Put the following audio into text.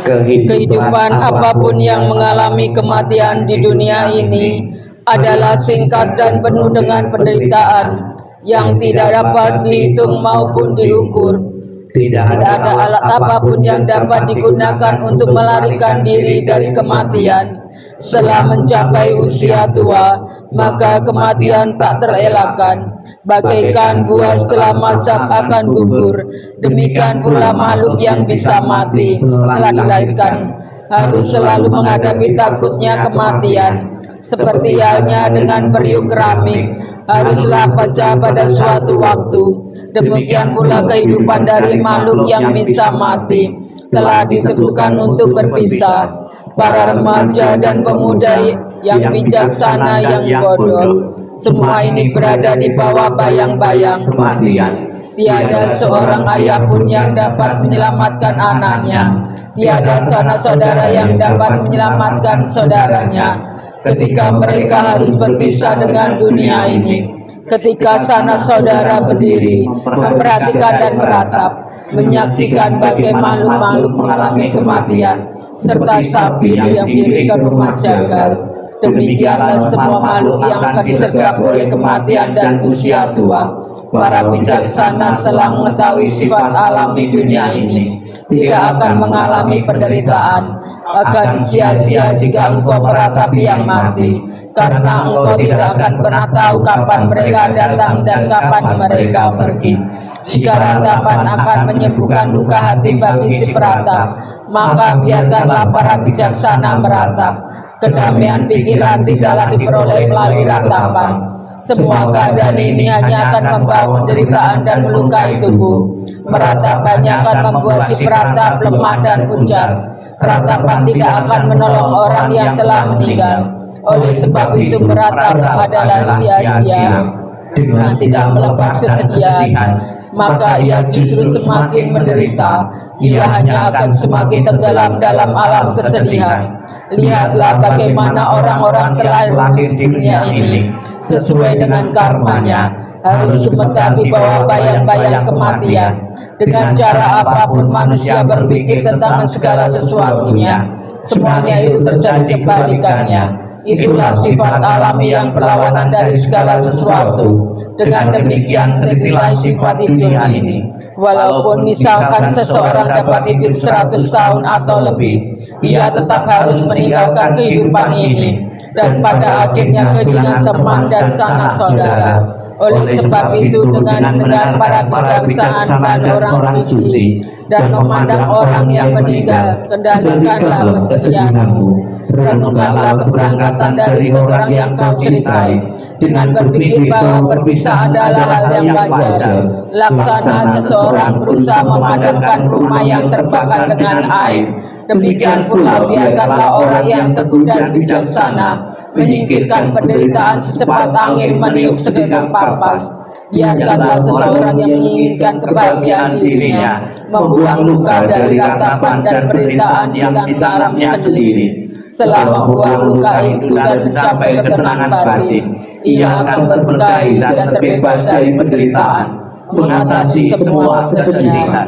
Kehidupan apapun yang mengalami kematian di dunia ini adalah singkat dan penuh dengan penderitaan yang tidak dapat dihitung maupun diukur. Tidak ada alat apapun yang dapat digunakan untuk melarikan diri dari kematian. Setelah mencapai usia tua, maka kematian tak terelakkan. Bagaikan buah setelah masak akan gugur, demikian pula makhluk yang bisa mati setelah dilahirkan harus selalu menghadapi takutnya kematian. Seperti halnya dengan periuk keramik, haruslah pecah pada suatu waktu. Demikian pula kehidupan dari makhluk yang bisa mati telah ditentukan untuk berpisah. Para remaja dan pemuda yang bijaksana, yang bodoh, semua ini berada di bawah bayang-bayang kematian. Tiada seorang ayah pun yang dapat menyelamatkan anaknya. Tiada sanak saudara yang dapat menyelamatkan saudaranya ketika mereka harus berpisah dengan dunia ini. Ketika sanak saudara berdiri, memperhatikan dan meratap, menyaksikan bagaimana makhluk-makhluk mengalami kematian, serta sapi yang didirikan rumah jagal. Demikianlah semua makhluk yang akan disergap oleh kematian dan usia tua. Para bijaksana setelah mengetahui sifat alami dunia ini tidak akan mengalami penderitaan, akan sia-sia jika engkau meratapi yang mati, karena engkau tidak akan pernah tahu kapan mereka datang dan kapan mereka pergi. Jika ratapan akan menyembuhkan luka hati bagi si peratap, maka biarkanlah para bijaksana meratap. Kedamaian pikiran tidaklah diperoleh melalui ratapan. Semua keadaan ini hanya akan membawa penderitaan dan melukai tubuh. Meratapannya akan membuat si peratap lemah dan pucat. Ratapan tidak akan menolong orang yang telah meninggal. Oleh sebab itu meratap adalah sia-sia. Dengan tidak melepas kesedihan, maka ia justru semakin menderita. Ia hanya akan semakin tenggelam dalam alam kesedihan. Lihatlah bagaimana orang-orang terlahir di dunia ini sesuai dengan karmanya harus sebentar di bawah bayang-bayang kematian. Dengan cara apapun manusia berpikir tentang segala sesuatunya, semuanya itu terjadi kebalikannya. Itulah sifat alami yang berlawanan dari segala sesuatu. Dengan demikian terinilai sifat hidup ini. Walaupun misalkan seseorang dapat hidup 100 tahun atau lebih, ia tetap harus meninggalkan kehidupan ini, dan pada akhirnya kehilangan teman dan sanak saudara. Oleh sebab itu dengan para bijaksana dan orang suci, dan memandang orang yang meninggal, kendalikanlah kesedihanmu. Renungkanlah keberangkatan dari seseorang yang kau ceritai, dengan berpikir bahwa berpisah adalah hal yang wajar. Laksana seseorang berusaha memadamkan rumah yang terbakar dengan air, demikian pula biarkanlah orang yang teguh dan bijaksana menyingkirkan penderitaan secepat angin meniup segenggam kapas. Biarkanlah seseorang yang menginginkan kebahagiaan dirinya membuang luka dari ratapan dan penderitaan yang ditanamnya sendiri. Setelah membuang luka itu dan mencapai ketenangan batin, ia akan berberkahi dan terbebas dari penderitaan, mengatasi semua kesedihan.